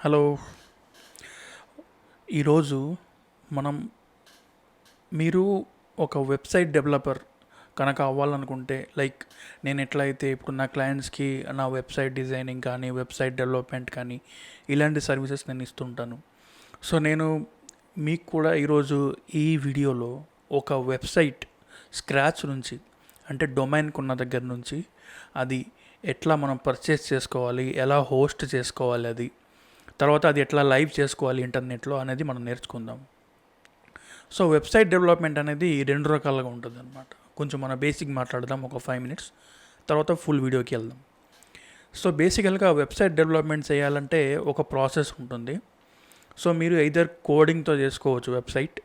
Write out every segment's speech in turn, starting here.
Hello. ఈరోజు మనం మీరు ఒక వెబ్సైట్ డెవలపర్ కనుక అవ్వాలనుకుంటే, లైక్ నేను ఎట్లయితే ఇప్పుడు నా క్లయింట్స్కి నా వెబ్సైట్ డిజైనింగ్ కానీ వెబ్సైట్ డెవలప్మెంట్ కానీ ఇలాంటి సర్వీసెస్ నేను ఇస్తుంటాను. సో నేను మీకు కూడా ఈరోజు ఈ వీడియోలో ఒక వెబ్సైట్ స్క్రాచ్ నుంచి, అంటే డొమైన్కి ఉన్న దగ్గర నుంచి అది ఎట్లా మనం పర్చేస్ చేసుకోవాలి, ఎలా హోస్ట్ చేసుకోవాలి, అది తర్వాత అది ఎట్లా లైవ్ చేసుకోవాలి ఇంటర్నెట్లో అనేది మనం నేర్చుకుందాం. సో వెబ్సైట్ డెవలప్మెంట్ అనేది రెండు రకాలుగా ఉంటుంది అనమాట. కొంచెం మన బేసిక్ మాట్లాడదాం ఒక 5 minutes, తర్వాత ఫుల్ వీడియోకి వెళ్దాం. సో బేసికల్గా వెబ్సైట్ డెవలప్మెంట్ చేయాలంటే ఒక ప్రాసెస్ ఉంటుంది. సో మీరు ఎయిదర్ కోడింగ్తో చేసుకోవచ్చు వెబ్సైట్,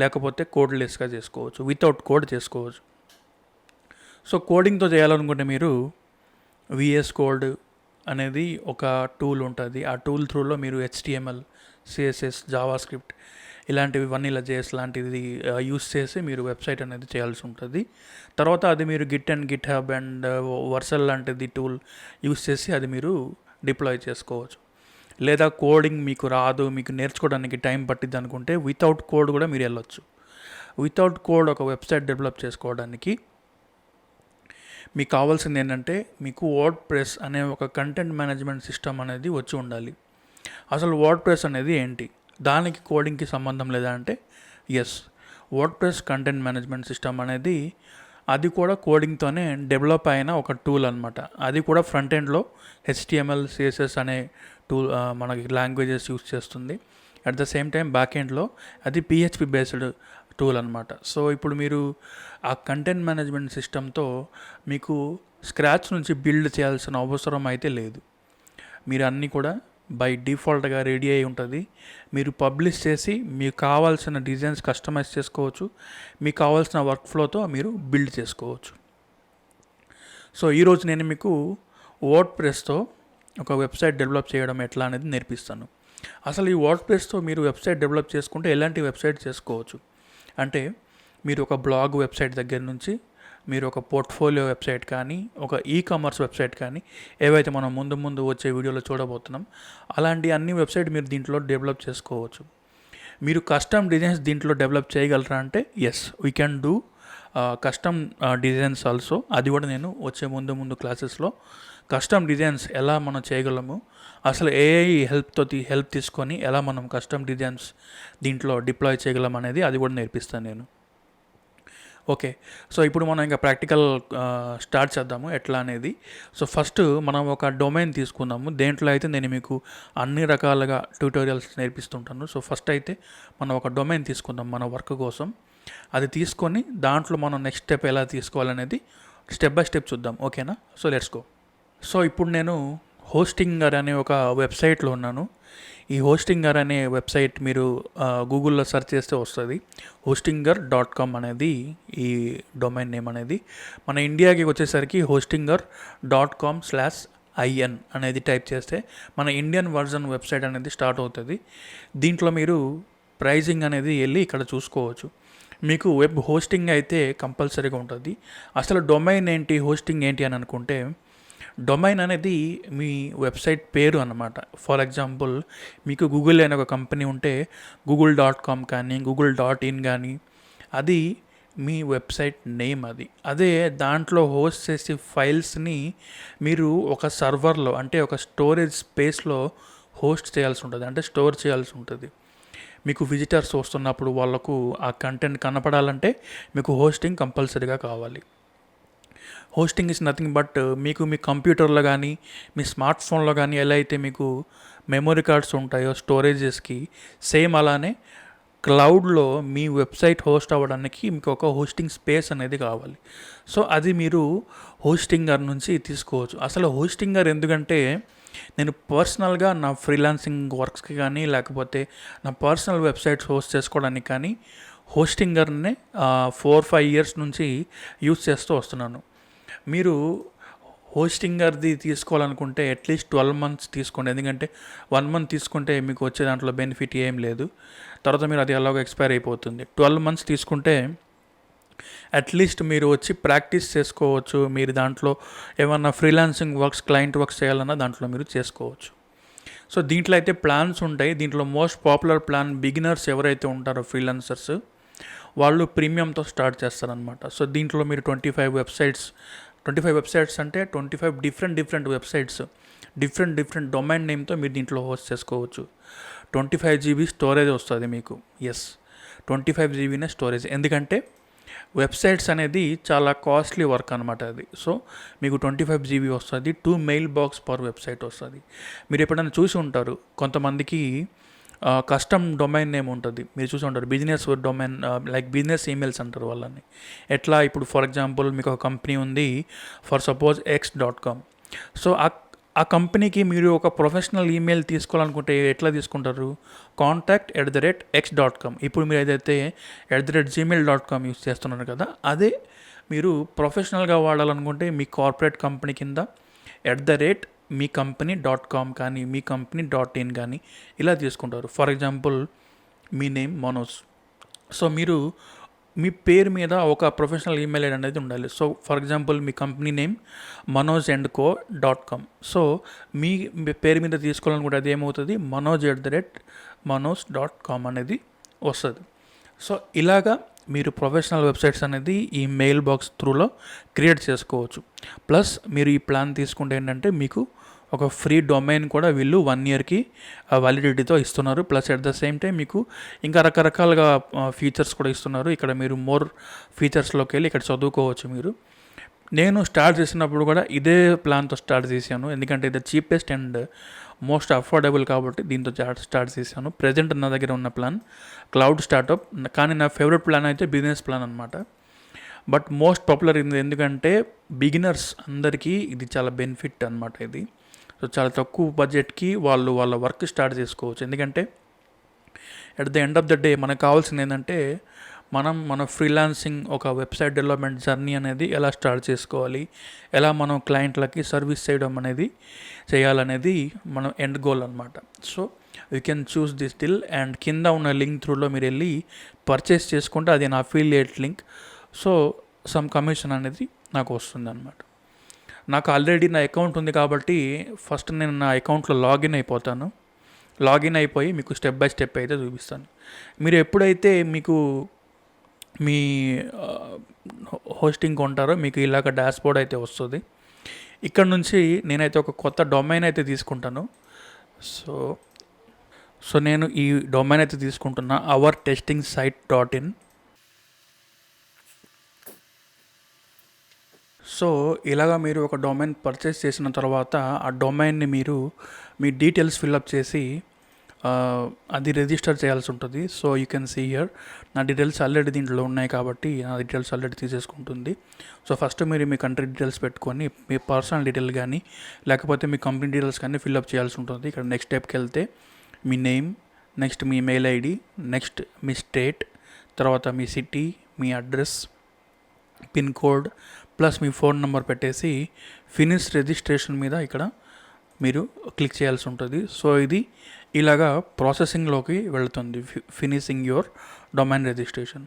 లేకపోతే కోడ్లెస్గా చేసుకోవచ్చు, వితౌట్ కోడ్ చేసుకోవచ్చు. సో కోడింగ్తో చేయాలనుకుంటే మీరు విఎస్ కోడ్ అనేది ఒక టూల్ ఉంటుంది. ఆ టూల్ త్రూలో మీరు HTML, CSS, జావాస్క్రిప్ట్ ఇలాంటివి వన్నీలా JS లాంటిది యూస్ చేసి మీరు వెబ్సైట్ అనేది చేయాల్సి ఉంటుంది. తర్వాత అది మీరు గిట్ హబ్ అండ్ వర్సల్ లాంటిది టూల్ యూస్ చేసి అది మీరు డిప్లాయ్ చేసుకోవచ్చు. లేదా కోడింగ్ మీకు రాదు, మీకు నేర్చుకోవడానికి టైం పట్టిద్ది అనుకుంటే వితౌట్ కోడ్ కూడా మీరు వెళ్ళొచ్చు. వితౌట్ కోడ్ ఒక వెబ్సైట్ డెవలప్ చేసుకోవడానికి మీకు కావాల్సింది ఏంటంటే, మీకు వర్డ్ ప్రెస్ అనే ఒక కంటెంట్ మేనేజ్మెంట్ సిస్టమ్ అనేది వచ్చి ఉండాలి. అసలు వర్డ్ ప్రెస్ అనేది ఏంటి, దానికి కోడింగ్కి సంబంధం లేదా అంటే yes, WordPress content management system అనేది అది కూడా కోడింగ్తోనే డెవలప్ అయిన ఒక టూల్ అనమాట. అది కూడా ఫ్రంట్ ఎండ్లో HTML, CSS అనే టూల్ మనకి లాంగ్వేజెస్ యూస్ చేస్తుంది. At the same time back ఎండ్లో అది PHP బేస్డ్ టూల్ అనమాట. సో ఇప్పుడు మీరు ఆ కంటెంట్ మేనేజ్మెంట్ సిస్టమ్తో మీకు స్క్రాచ్ నుంచి బిల్డ్ చేయాల్సిన అవసరం అయితే లేదు. మీరు అన్నీ కూడా బై డిఫాల్ట్గా రెడీ అయి ఉంటుంది. మీరు పబ్లిష్ చేసి మీకు కావాల్సిన డిజైన్స్ కస్టమైజ్ చేసుకోవచ్చు, మీకు కావాల్సిన వర్క్ ఫ్లోతో మీరు బిల్డ్ చేసుకోవచ్చు. సో ఈరోజు నేను మీకు వర్డ్ ప్రెస్తో ఒక వెబ్సైట్ డెవలప్ చేయడం ఎట్లా అనేది నేర్పిస్తాను. అసలు ఈ వర్డ్ ప్రెస్తో మీరు వెబ్సైట్ డెవలప్ చేసుకుంటే ఎలాంటి వెబ్సైట్ చేసుకోవచ్చు అంటే, మీరు ఒక బ్లాగ్ వెబ్సైట్ దగ్గర నుంచి మీరు ఒక పోర్ట్ఫోలియో వెబ్సైట్ కానీ, ఒక కామర్స్ వెబ్సైట్ కానీ, ఏవైతే మనం ముందు వచ్చే వీడియోలో చూడబోతున్నాం, అలాంటి అన్ని వెబ్సైట్ మీరు దీంట్లో డెవలప్ చేసుకోవచ్చు. మీరు కస్టమ్ డిజైన్స్ దీంట్లో డెవలప్ చేయగలరా అంటే yes, we can do custom designs also. అది కూడా నేను వచ్చే ముందు క్లాసెస్లో కస్టమ్ డిజైన్స్ ఎలా మనం చేయగలము, అసలు AI హెల్ప్ తీసుకొని ఎలా మనం కస్టమ్ డిజైన్స్ దీంట్లో డిప్లాయ్ చేయగలం అనేది అది కూడా నేర్పిస్తాను నేను. ఓకే, సో ఇప్పుడు మనం ఇంకా ప్రాక్టికల్ స్టార్ట్ చేద్దాము ఎట్లా అనేది. సో ఫస్ట్ మనం ఒక డొమైన్ తీసుకుందాము. దేంట్లో అయితే నేను మీకు అన్ని రకాలుగా ట్యూటోరియల్స్ నేర్పిస్తుంటాను. సో ఫస్ట్ అయితే మనం ఒక డొమైన్ తీసుకుందాం మన వర్క్ కోసం. అది తీసుకొని దాంట్లో మనం నెక్స్ట్ స్టెప్ ఎలా తీసుకోవాలనేది స్టెప్ బై స్టెప్ చూద్దాం. ఓకేనా? So let's go. సో ఇప్పుడు నేను హోస్టింగర్ అనే ఒక వెబ్సైట్లో ఉన్నాను. ఈ హోస్టింగర్ అనే వెబ్సైట్ మీరు గూగుల్లో సెర్చ్ చేస్తే వస్తుంది. hostingr.com అనేది ఈ డొమైన్ నేమ్ అనేది. మన ఇండియాకి వచ్చేసరికి hostingr.com/in అనేది టైప్ చేస్తే మన ఇండియన్ వర్జన్ వెబ్సైట్ అనేది స్టార్ట్ అవుతుంది. దీంట్లో మీరు ప్రైజింగ్ అనేది వెళ్ళి ఇక్కడ చూసుకోవచ్చు. మీకు వెబ్ హోస్టింగ్ అయితే కంపల్సరీగా ఉంటుంది. అసలు డొమైన్ ఏంటి, హోస్టింగ్ ఏంటి అని అనుకుంటే, డొమైన్ అనేది మీ వెబ్సైట్ పేరు అన్నమాట. ఫర్ ఎగ్జాంపుల్, మీకు గూగుల్ అనే ఒక కంపెనీ ఉంటే google.com కానీ google.in కానీ అది మీ వెబ్సైట్ నేమ్. అదే దాంట్లో హోస్ట్ చేసే ఫైల్స్ని మీరు ఒక సర్వర్లో, అంటే ఒక స్టోరేజ్ స్పేస్లో హోస్ట్ చేయాల్సి ఉంటుంది, అంటే స్టోర్ చేయాల్సి ఉంటుంది. మీకు విజిటర్స్ వస్తున్నప్పుడు వాళ్ళకు ఆ కంటెంట్ కనపడాలంటే మీకు హోస్టింగ్ కంపల్సరీగా కావాలి. హోస్టింగ్ ఇస్ నథింగ్ బట్ మీకు మీ కంప్యూటర్లో కానీ మీ స్మార్ట్ ఫోన్లో కానీ ఎలా అయితే మీకు మెమొరీ కార్డ్స్ ఉంటాయో స్టోరేజెస్కి, సేమ్ అలానే క్లౌడ్లో మీ వెబ్సైట్ హోస్ట్ అవ్వడానికి మీకు ఒక హోస్టింగ్ స్పేస్ అనేది కావాలి. సో అది మీరు హోస్టింగర్ నుంచి తీసుకోవచ్చు. అసలు హోస్టింగర్ ఎందుకంటే, నేను పర్సనల్గా నా ఫ్రీలాన్సింగ్ వర్క్స్కి కానీ, లేకపోతే నా పర్సనల్ వెబ్సైట్స్ హోస్ట్ చేసుకోవడానికి కానీ హోస్టింగర్నే 4-5 years నుంచి యూజ్ చేస్తూ వస్తున్నాను. మీరు హోస్టింగర్ది తీసుకోవాలనుకుంటే అట్లీస్ట్ 12 months తీసుకోండి. ఎందుకంటే 1 month తీసుకుంటే మీకు వచ్చే దాంట్లో బెనిఫిట్ ఏం లేదు. తర్వాత మీరు అది ఎలాగో ఎక్స్పైర్ అయిపోతుంది. 12 months తీసుకుంటే అట్లీస్ట్ మీరు వచ్చి ప్రాక్టీస్ చేసుకోవచ్చు. మీరు దాంట్లో ఏమన్నా ఫ్రీలాన్సింగ్ వర్క్స్, క్లయింట్ వర్క్స్ చేయాలన్నా దాంట్లో మీరు చేసుకోవచ్చు. సో దీంట్లో అయితే ప్లాన్స్ ఉంటాయి. దీంట్లో మోస్ట్ పాపులర్ ప్లాన్ బిగినర్స్ ఎవరైతే ఉంటారో ఫ్రీలాన్సర్స్ వాళ్ళు ప్రీమియంతో స్టార్ట్ చేస్తారనమాట. సో దీంట్లో మీరు 25 వెబ్సైట్స్ అంటే 25 డిఫరెంట్ వెబ్సైట్స్ డిఫరెంట్ డొమైన్ నేమ్తో మీరు దీంట్లో హోస్ట్ చేసుకోవచ్చు. 25 GB స్టోరేజ్ వస్తుంది మీకు. 25 GBనే స్టోరేజ్. ఎందుకంటే వెబ్సైట్స్ అనేది చాలా కాస్ట్లీ వర్క్ అనమాట అది. సో మీకు 25 GB వస్తుంది. 2 మెయిల్ బాక్స్ పర్ వెబ్సైట్ వస్తుంది. మీరు ఎప్పుడైనా చూసి ఉంటారు, కొంతమందికి కస్టమ్ డొమైన్ నేమ్ ఉంటుంది, మీరు చూసి ఉంటారు. Business domain like business emails అంటారు వాళ్ళని. ఎట్లా ఇప్పుడు ఫర్ ఎగ్జాంపుల్ మీకు ఒక కంపెనీ ఉంది, ఫర్ సపోజ్ x.com. సో ఆ కంపెనీకి మీరు ఒక ప్రొఫెషనల్ ఈమెయిల్ తీసుకోవాలనుకుంటే ఎట్లా తీసుకుంటారు? contact@x.com. ఇప్పుడు మీరు ఏదైతే @gmail.com యూస్ చేస్తున్నారు కదా, అదే మీరు ప్రొఫెషనల్గా వాడాలనుకుంటే మీ కార్పొరేట్ కంపెనీ కింద మీ కంపెనీ .com కానీ మీ కంపెనీ .in కానీ ఇలా తీసుకుంటారు. For example me name Manoj. So మీరు మీ పేరు మీద ఒక ప్రొఫెషనల్ ఈమెయిల్ ఐడి అనేది ఉండాలి. సో ఫర్ ఎగ్జాంపుల్ మీ కంపెనీ నేమ్ manoj&co.com. సో మీ పేరు మీద తీసుకోవాలనుకుంటే అది ఏమవుతుంది, manoj@manoj.com అనేది వస్తుంది. సో ఇలాగా మీరు ప్రొఫెషనల్ వెబ్సైట్స్ అనేది ఈ మెయిల్ బాక్స్ త్రూలో క్రియేట్ చేసుకోవచ్చు. ప్లస్ మీరు ఈ ప్లాన్ తీసుకుంటే ఏంటంటే మీకు ఒక ఫ్రీ డొమైన్ కూడా వీళ్ళు 1 yearకి వ్యాలిడిటీతో ఇస్తున్నారు. Plus at the same time మీకు ఇంకా రకరకాలుగా ఫీచర్స్ కూడా ఇస్తున్నారు. ఇక్కడ మీరు మోర్ ఫీచర్స్లోకి వెళ్ళి ఇక్కడ చదువుకోవచ్చు మీరు. నేను స్టార్ట్ చేసినప్పుడు కూడా ఇదే ప్లాన్తో స్టార్ట్ చేశాను, ఎందుకంటే ఇది చీపెస్ట్ అండ్ మోస్ట్ అఫోర్డబుల్ కాబట్టి దీంతో స్టార్ట్ చేశాను. ప్రజెంట్ నా దగ్గర ఉన్న ప్లాన్ క్లౌడ్ స్టార్టప్, కానీ నా ఫేవరెట్ ప్లాన్ అయితే బిజినెస్ ప్లాన్ అనమాట. బట్ మోస్ట్ పాపులర్ ఎందుకంటే బిగినర్స్ అందరికీ ఇది చాలా బెనిఫిట్ అనమాట ఇది. సో చాలా తక్కువ బడ్జెట్కి వాళ్ళ వర్క్ స్టార్ట్ చేసుకోవచ్చు. ఎందుకంటే at the end of the day మనకు కావాల్సింది ఏంటంటే మన ఫ్రీలాన్సింగ్ ఒక వెబ్సైట్ డెవలప్మెంట్ జర్నీ అనేది ఎలా స్టార్ట్ చేసుకోవాలి, ఎలా మనం క్లయింట్లకి సర్వీస్ చేయడం అనేది చేయాలనేది మన ఎండ్ గోల్ అనమాట. So you can choose this deal and కింద ఉన్న లింక్ త్రూలో మీరు వెళ్ళి పర్చేస్ చేసుకుంటే అది నా affiliate link. So some commission అనేది నాకు వస్తుంది అనమాట. నాకు ఆల్రెడీ నా అకౌంట్ ఉంది కాబట్టి ఫస్ట్ నేను నా అకౌంట్లో లాగిన్ అయిపోతాను. లాగిన్ అయిపోయి మీకు స్టెప్ బై స్టెప్ అయితే చూపిస్తాను. మీరు ఎప్పుడైతే మీకు మీ హోస్టింగ్ కొంటారో మీకు ఇలాగ డాష్బోర్డ్ అయితే వస్తుంది. ఇక్కడ నుంచి నేనైతే ఒక కొత్త డొమైన్ అయితే తీసుకుంటాను. సో నేను ఈ డొమైన్ అయితే తీసుకుంటున్నా, ourtestingsite.in. సో ఇలాగా మీరు ఒక డొమైన్ పర్చేస్ చేసిన తర్వాత ఆ డొమైన్ని మీరు మీ డీటెయిల్స్ ఫిల్అప్ చేసి అది రిజిస్టర్ చేయాల్సి ఉంటుంది. So you can see here నా డీటెయిల్స్ ఆల్రెడీ దీంట్లో ఉన్నాయి కాబట్టి నా డీటెయిల్స్ ఆల్రెడీ తీసేసుకుంటుంది. సో ఫస్ట్ మీరు మీ కంట్రీ డీటెయిల్స్ పెట్టుకొని మీ పర్సనల్ డీటెయిల్ కానీ లేకపోతే మీ కంపెనీ డీటెయిల్స్ కానీ ఫిల్అప్ చేయాల్సి ఉంటుంది. ఇక్కడ నెక్స్ట్ స్టెప్కి వెళ్తే మీ నేమ్, నెక్స్ట్ మీ మెయిల్ ఐడి, నెక్స్ట్ మీ స్టేట్, తర్వాత మీ సిటీ, మీ అడ్రస్, పిన్ కోడ్ ప్లస్ మీ ఫోన్ నెంబర్ పెట్టేసి ఫినిష్ రిజిస్ట్రేషన్ మీద ఇక్కడ మీరు క్లిక్ చేయాల్సి ఉంటుంది. సో ఇది ఇలాగా ప్రాసెసింగ్లోకి వెళుతుంది, finishing your domain registration.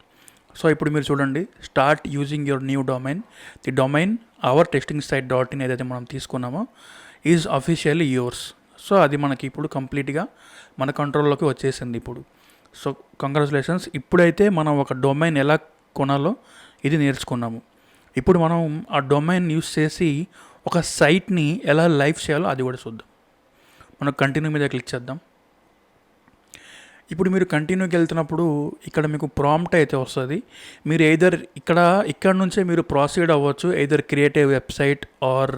So ఇప్పుడు మీరు చూడండి, start using your new domain. The domain ourtestingsite.in ఏదైతే మనం తీసుకున్నామో ఈజ్ అఫీషియల్లీ యువర్స్. సో అది మనకి ఇప్పుడు కంప్లీట్గా మన కంట్రోల్లోకి వచ్చేసింది ఇప్పుడు. So congratulations. ఇప్పుడైతే మనం ఒక డొమైన్ ఎలా కొనాలో ఇది నేర్చుకున్నాము. ఇప్పుడు మనం ఆ డొమైన్ యూస్ చేసి ఒక సైట్ని ఎలా లైవ్ చేయాలో అది కూడా చూద్దాం. మనం కంటిన్యూ మీద క్లిక్ చేద్దాం. ఇప్పుడు మీరు కంటిన్యూకి వెళ్తున్నప్పుడు ఇక్కడ మీకు ప్రాంప్ట్ అయితే వస్తుంది. మీరు ఇక్కడ నుంచే మీరు ప్రొసీడ్ అవ్వచ్చు, either create a website are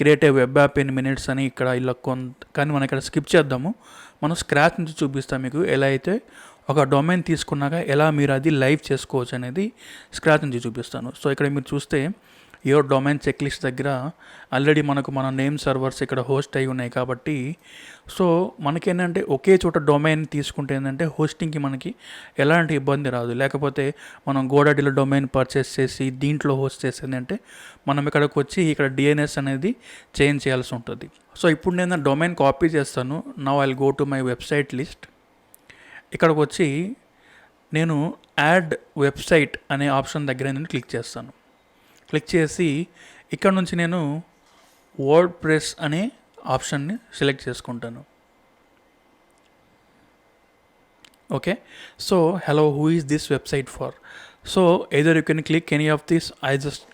create a web app in minutes అని ఇక్కడ ఇలా కానీ మనం ఇక్కడ స్కిప్ చేద్దాము. మనం స్క్రాచ్ నుంచి చూపిస్తాం మీకు ఎలా అయితే ఒక డొమైన్ తీసుకున్నాక ఎలా మీరు అది లైవ్ చేసుకోవచ్చు అనేది స్క్రాచ్ నుంచి చూపిస్తాను. సో ఇక్కడ మీరు చూస్తే యువర్ డొమైన్ చెక్ లిస్ట్ దగ్గర ఆల్రెడీ మన నేమ్ సర్వర్స్ ఇక్కడ హోస్ట్ అయి ఉన్నాయి కాబట్టి సో మనకేంటంటే ఒకే చోట డొమైన్ తీసుకుంటే ఏంటంటే హోస్టింగ్కి మనకి ఎలాంటి ఇబ్బంది రాదు. లేకపోతే మనం గోడాడీలో డొమైన్ పర్చేస్ చేసి దీంట్లో హోస్ట్ చేసేది అంటే మనం ఇక్కడికి వచ్చి ఇక్కడ డిఎన్ఎస్ అనేది చేంజ్ చేయాల్సి ఉంటుంది. సో ఇప్పుడు నేను డొమైన్ కాపీ చేస్తాను. Now I'll go to my website list. ఇక్కడికి వచ్చి నేను యాడ్ వెబ్సైట్ అనే ఆప్షన్ దగ్గర నేను క్లిక్ చేస్తాను. క్లిక్ చేసి ఇక్కడ నుంచి నేను వర్డ్ ప్రెస్ అనే ఆప్షన్ని సెలెక్ట్ చేసుకుంటాను. Okay, so hello, who is this website for? So either you can click any of this. I just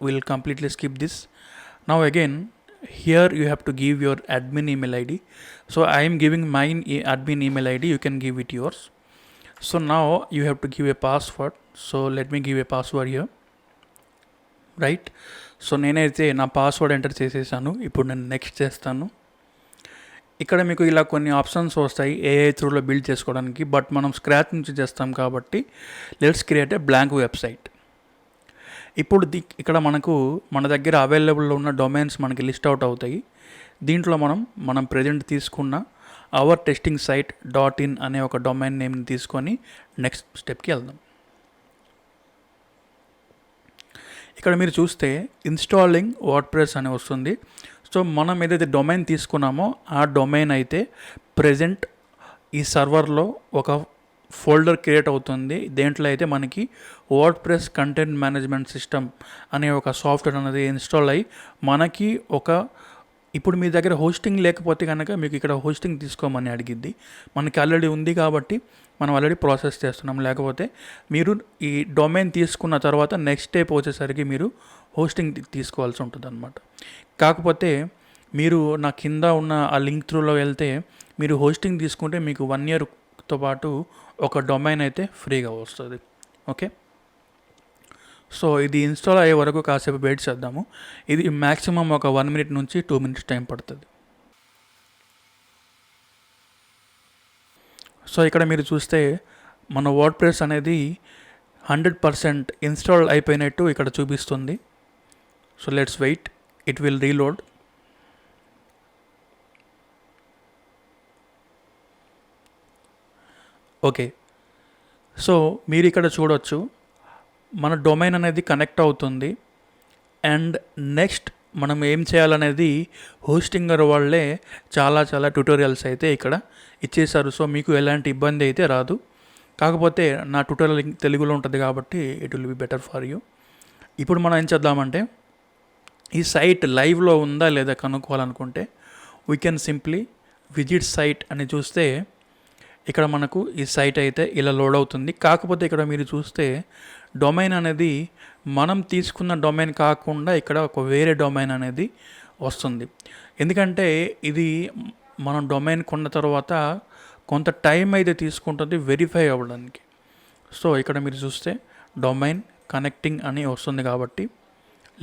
will completely skip this. Now again, here you have to give your admin email id. So I am giving mine admin email id, you can give it yours. So now you have to give a password. So let me give a password here, right? So నేనైతే నా password enter చేసేసాను. ఇప్పుడు నేను next చేస్తాను. ఇక్కడ మీకు ఇలా కొన్ని ఆప్షన్స్ వస్తాయి ఏఐ త్రూలో బిల్డ్ చేసుకోవడానికి, బట్ మనం స్క్రాచ్ నుంచి చేస్తాం కాబట్టి let's create a blank website. ఇప్పుడు ఇక్కడ మనకు మన దగ్గర అవైలబుల్లో ఉన్న డొమైన్స్ మనకి లిస్ట్ అవుట్ అవుతాయి. దీంట్లో మనం ప్రెజెంట్ తీసుకున్న అవర్ టెస్టింగ్ సైట్ .in అనే ఒక డొమైన్ నేమ్ని తీసుకొని నెక్స్ట్ స్టెప్కి వెళ్దాం. ఇక్కడ మీరు చూస్తే ఇన్స్టాలింగ్ వర్డ్ప్రెస్ అని వస్తుంది. సో మనం ఏదైతే డొమైన్ తీసుకున్నామో ఆ డొమైన్ అయితే ప్రెజెంట్ ఈ సర్వర్లో ఒక ఫోల్డర్ క్రియేట్ అవుతుంది. దేంట్లో అయితే మనకి వర్డ్ప్రెస్ కంటెంట్ మేనేజ్మెంట్ సిస్టమ్ అనే ఒక సాఫ్ట్వేర్ అనేది ఇన్స్టాల్ అయ్యి మనకి ఇప్పుడు మీ దగ్గర హోస్టింగ్ లేకపోతే కనుక మీకు ఇక్కడ హోస్టింగ్ తీసుకోమని అడిగిద్ది. మనకి ఆల్రెడీ ఉంది కాబట్టి మనం ఆల్రెడీ ప్రాసెస్ చేస్తున్నాం. లేకపోతే మీరు ఈ డొమైన్ తీసుకున్న తర్వాత నెక్స్ట్ స్టెప్ వచ్చేసరికి మీరు హోస్టింగ్ తీసుకోవాల్సి ఉంటుంది అనమాట. కాకపోతే మీరు నా కింద ఉన్న ఆ లింక్ త్రూలో వెళ్తే మీరు హోస్టింగ్ తీసుకుంటే మీకు 1 yearతో పాటు ఒక డొమైన్ అయితే ఫ్రీగా వస్తుంది. ఓకే, సో ఇది ఇన్స్టాల్ అయ్యే వరకు కాసేపు వెయిట్ చేద్దాము. ఇది మ్యాక్సిమం ఒక 1 minute నుంచి 2 minutes టైం పడుతుంది. సో ఇక్కడ మీరు చూస్తే మన వర్డ్ప్రెస్ అనేది 100% ఇన్స్టాల్ అయిపోయినట్టు ఇక్కడ చూపిస్తుంది. So let's wait, it will reload. Okay, so మీరు ఇక్కడ చూడొచ్చు మన డొమైన్ అనేది కనెక్ట్ అవుతుంది. అండ్ నెక్స్ట్ మనం ఏం చేయాలనేది హోస్టింగర్ వాళ్ళే చాలా ట్యూటోరియల్స్ అయితే ఇక్కడ ఇచ్చేసారు. సో మీకు ఎలాంటి ఇబ్బంది అయితే రాదు. కాకపోతే నా ట్యూటోరియల్ తెలుగులో ఉంటుంది కాబట్టి it will be better for you. ఇప్పుడు మనం ఏం చేద్దామంటే ఈ సైట్ లైవ్లో ఉందా లేదా కనుక్కోవాలనుకుంటే we can simply visit site అని చూస్తే ఇక్కడ మనకు ఈ సైట్ అయితే ఇలా లోడ్ అవుతుంది. కాకపోతే ఇక్కడ మీరు చూస్తే డొమైన్ అనేది మనం తీసుకున్న డొమైన్ కాకుండా ఇక్కడ ఒక వేరే డొమైన్ అనేది వస్తుంది. ఎందుకంటే ఇది మనం డొమైన్ కొన్న తర్వాత కొంత టైం అయితే తీసుకుంటుంది వెరిఫై అవ్వడానికి. సో ఇక్కడ మీరు చూస్తే డొమైన్ కనెక్టింగ్ అని వస్తుంది కాబట్టి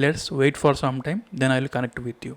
let's wait for some time, then I will connect with you.